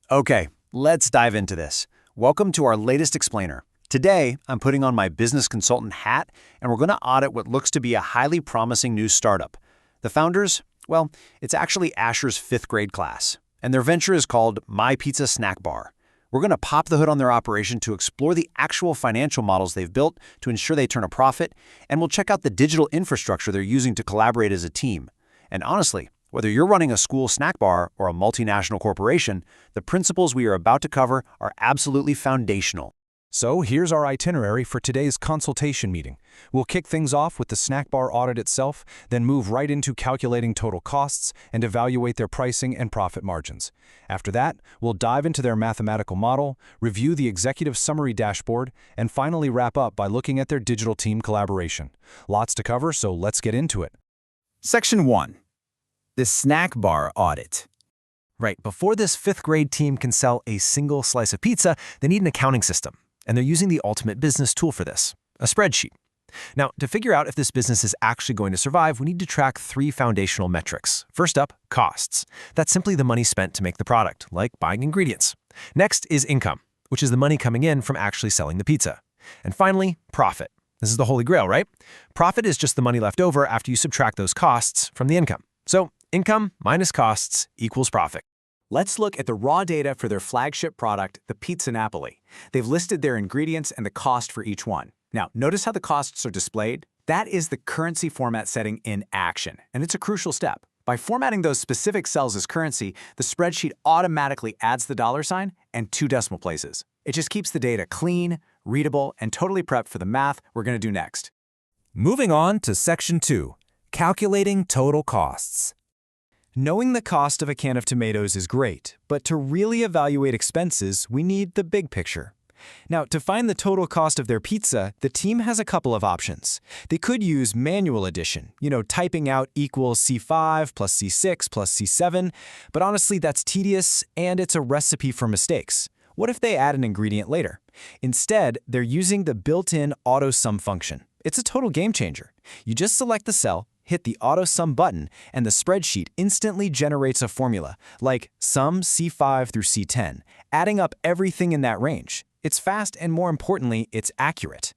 Okay, let's dive into this. Welcome to our latest explainer. Today, I'm putting on my business consultant hat, and we're going to audit what looks to be a highly promising new startup. The founders, well, it's actually Asher's 5th grade class, and their venture is called My Pizza Snack Bar. We're going to pop the hood on their operation to explore the actual financial models they've built to ensure they turn a profit, and we'll check out the digital infrastructure they're using to collaborate as a team. And honestly, whether you're running a school snack bar or a multinational corporation, the principles we are about to cover are absolutely foundational. So here's our itinerary for today's consultation meeting. We'll kick things off with the snack bar audit itself, then move right into calculating total costs and evaluate their pricing and profit margins. After that, we'll dive into their mathematical model, review the executive summary dashboard, and finally wrap up by looking at their digital team collaboration. Lots to cover, so let's get into it. Section 1. The Snack Bar Audit. Right, before this 5th grade team can sell a single slice of pizza, they need an accounting system. And they're using the ultimate business tool for this, a spreadsheet. Now, to figure out if this business is actually going to survive, we need to track 3 foundational metrics. First up, costs. That's simply the money spent to make the product, like buying ingredients. Next is income, which is the money coming in from actually selling the pizza. And finally, profit. This is the holy grail, right? Profit is just the money left over after you subtract those costs from the income. So, income minus costs equals profit. Let's look at the raw data for their flagship product, the Pizza Napoli. They've listed their ingredients and the cost for each one. Now, notice how the costs are displayed? That is the currency format setting in action, and it's a crucial step. By formatting those specific cells as currency, the spreadsheet automatically adds the $ and 2 decimal places. It just keeps the data clean, readable, and totally prepped for the math we're going to do next. Moving on to Section 2. Calculating total costs. Knowing the cost of a can of tomatoes is great, but to really evaluate expenses, we need the big picture. Now, to find the total cost of their pizza, the team has a couple of options. They could use manual addition, typing out equals C5 plus C6 plus C7, but honestly, that's tedious and it's a recipe for mistakes. What if they add an ingredient later? Instead, they're using the built-in auto sum function. It's a total game changer. You just select the cell, hit the auto sum button, and the spreadsheet instantly generates a formula, like sum C5 through C10, adding up everything in that range. It's fast and more importantly, it's accurate.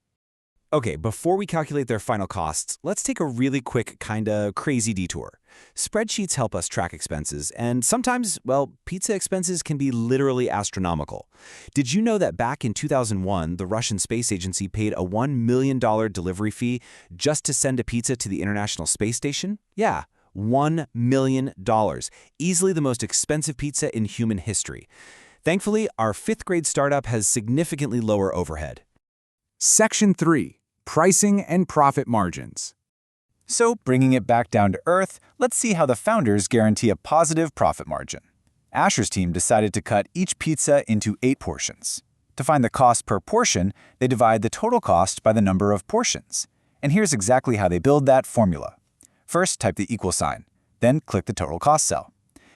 Okay, before we calculate their final costs, let's take a really quick, kinda crazy detour. Spreadsheets help us track expenses, and sometimes, well, pizza expenses can be literally astronomical. Did you know that back in 2001, the Russian Space Agency paid a $1 million delivery fee just to send a pizza to the International Space Station? Yeah, $1 million. Easily the most expensive pizza in human history. Thankfully, our 5th grade startup has significantly lower overhead. Section 3. Pricing and profit margins. So, bringing it back down to earth, let's see how the founders guarantee a positive profit margin. Asher's team decided to cut each pizza into 8 portions. To find the cost per portion, they divide the total cost by the number of portions. And here's exactly how they build that formula. First, type the equal sign. Then click the total cost cell.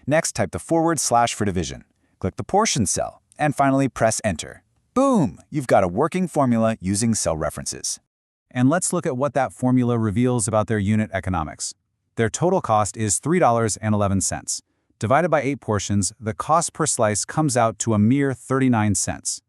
Next, type the / for division. Click the portion cell. And finally, press enter. Boom! You've got a working formula using cell references. And let's look at what that formula reveals about their unit economics. Their total cost is $3.11. Divided by 8 portions, the cost per slice comes out to a mere 39 cents.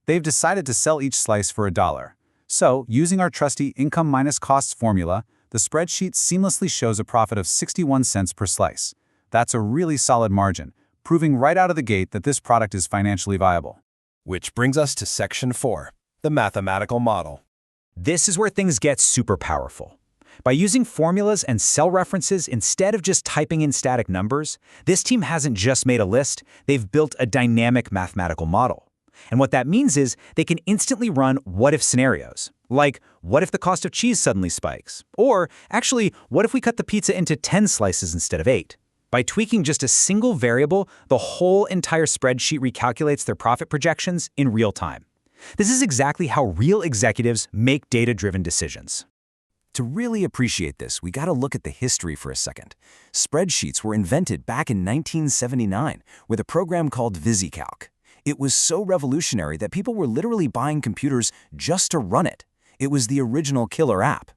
They've decided to sell each slice for $1. So, using our trusty income minus costs formula, the spreadsheet seamlessly shows a profit of 61 cents per slice. That's a really solid margin, proving right out of the gate that this product is financially viable. Which brings us to Section 4, the mathematical model. This is where things get super powerful. By using formulas and cell references instead of just typing in static numbers, this team hasn't just made a list, they've built a dynamic mathematical model. And what that means is they can instantly run what-if scenarios. Like, what if the cost of cheese suddenly spikes? Or, actually, what if we cut the pizza into 10 slices instead of 8? By tweaking just a single variable, the whole entire spreadsheet recalculates their profit projections in real time. This is exactly how real executives make data-driven decisions. To really appreciate this, we gotta look at the history for a second. Spreadsheets were invented back in 1979 with a program called VisiCalc. It was so revolutionary that people were literally buying computers just to run it. It was the original killer app.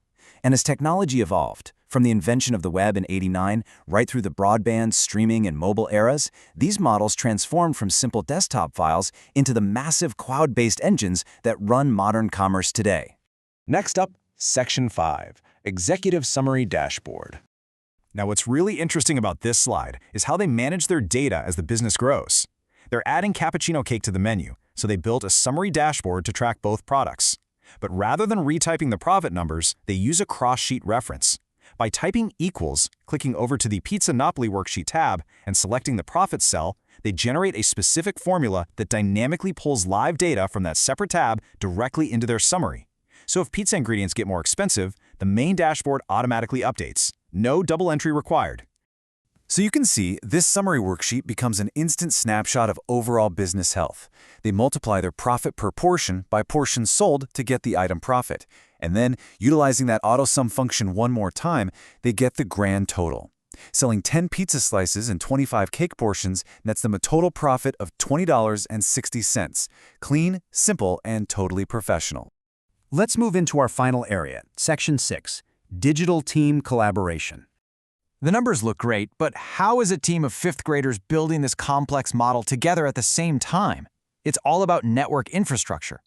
And as technology evolved, From the invention of the web in '89 right through the broadband, streaming, and mobile eras, these models transformed from simple desktop files into the massive cloud-based engines that run modern commerce today. Next up, Section 5, Executive Summary Dashboard. Now, what's really interesting about this slide is how they manage their data as the business grows. They're adding cappuccino cake to the menu, so they built a summary dashboard to track both products. But rather than retyping the profit numbers, they use a cross-sheet reference. By typing equals, clicking over to the Pizza Napoli worksheet tab, and selecting the profit cell, they generate a specific formula that dynamically pulls live data from that separate tab directly into their summary. So if pizza ingredients get more expensive, the main dashboard automatically updates. No double entry required. So you can see, this summary worksheet becomes an instant snapshot of overall business health. They multiply their profit per portion by portions sold to get the item profit. And then, utilizing that auto-sum function one more time, they get the grand total. Selling 10 pizza slices and 25 cake portions nets them a total profit of $20.60. Clean, simple, and totally professional. Let's move into our final area, Section 6, Digital Team Collaboration. The numbers look great, but how is a team of 5th graders building this complex model together at the same time? It's all about network infrastructure.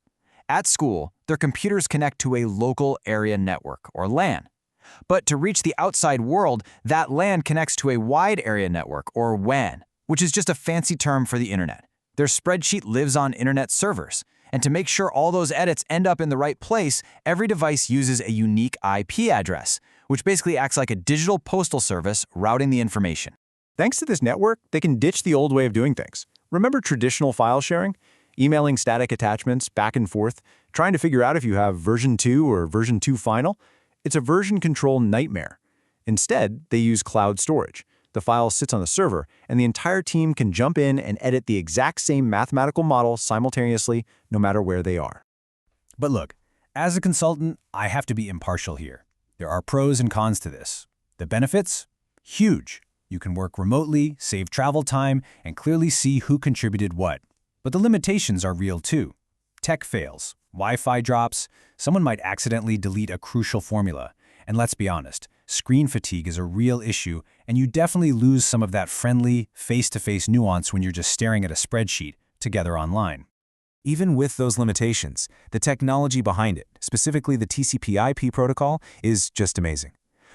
At school, their computers connect to a local area network, or LAN. But to reach the outside world, that LAN connects to a wide area network, or WAN, which is just a fancy term for the internet. Their spreadsheet lives on internet servers. And to make sure all those edits end up in the right place, every device uses a unique IP address, which basically acts like a digital postal service routing the information. Thanks to this network, they can ditch the old way of doing things. Remember traditional file sharing? Emailing static attachments back and forth, trying to figure out if you have version 2 or version 2 final? It's a version control nightmare. Instead, they use cloud storage. The file sits on the server, and the entire team can jump in and edit the exact same mathematical model simultaneously, no matter where they are. But look, as a consultant, I have to be impartial here. There are pros and cons to this. The benefits? Huge. You can work remotely, save travel time, and clearly see who contributed what. But the limitations are real too. Tech fails, Wi-Fi drops, someone might accidentally delete a crucial formula. And let's be honest, screen fatigue is a real issue, and you definitely lose some of that friendly, face-to-face nuance when you're just staring at a spreadsheet together online. Even with those limitations, the technology behind it, specifically the TCP/IP protocol, is just amazing.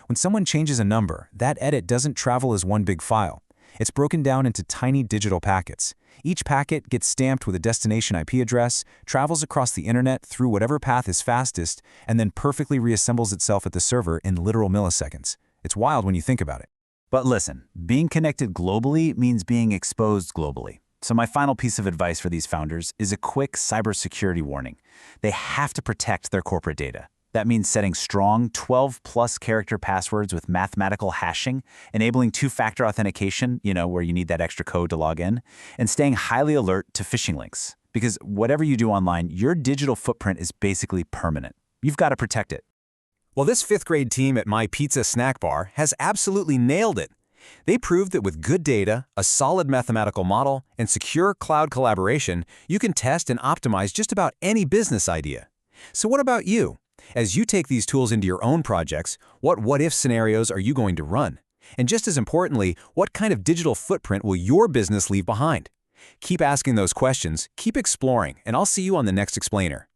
When someone changes a number, that edit doesn't travel as one big file. It's broken down into tiny digital packets. Each packet gets stamped with a destination IP address, travels across the internet through whatever path is fastest, and then perfectly reassembles itself at the server in literal milliseconds. It's wild when you think about it. But listen, being connected globally means being exposed globally. So my final piece of advice for these founders is a quick cybersecurity warning. They have to protect their corporate data. That means setting strong 12+ character passwords with mathematical hashing, enabling two-factor authentication, where you need that extra code to log in, and staying highly alert to phishing links. Because whatever you do online, your digital footprint is basically permanent. You've got to protect it. Well, this 5th grade team at My Pizza Snack Bar has absolutely nailed it. They proved that with good data, a solid mathematical model, and secure cloud collaboration, you can test and optimize just about any business idea. So what about you? As you take these tools into your own projects, what what-if scenarios are you going to run? And just as importantly, what kind of digital footprint will your business leave behind? Keep asking those questions, keep exploring, and I'll see you on the next explainer.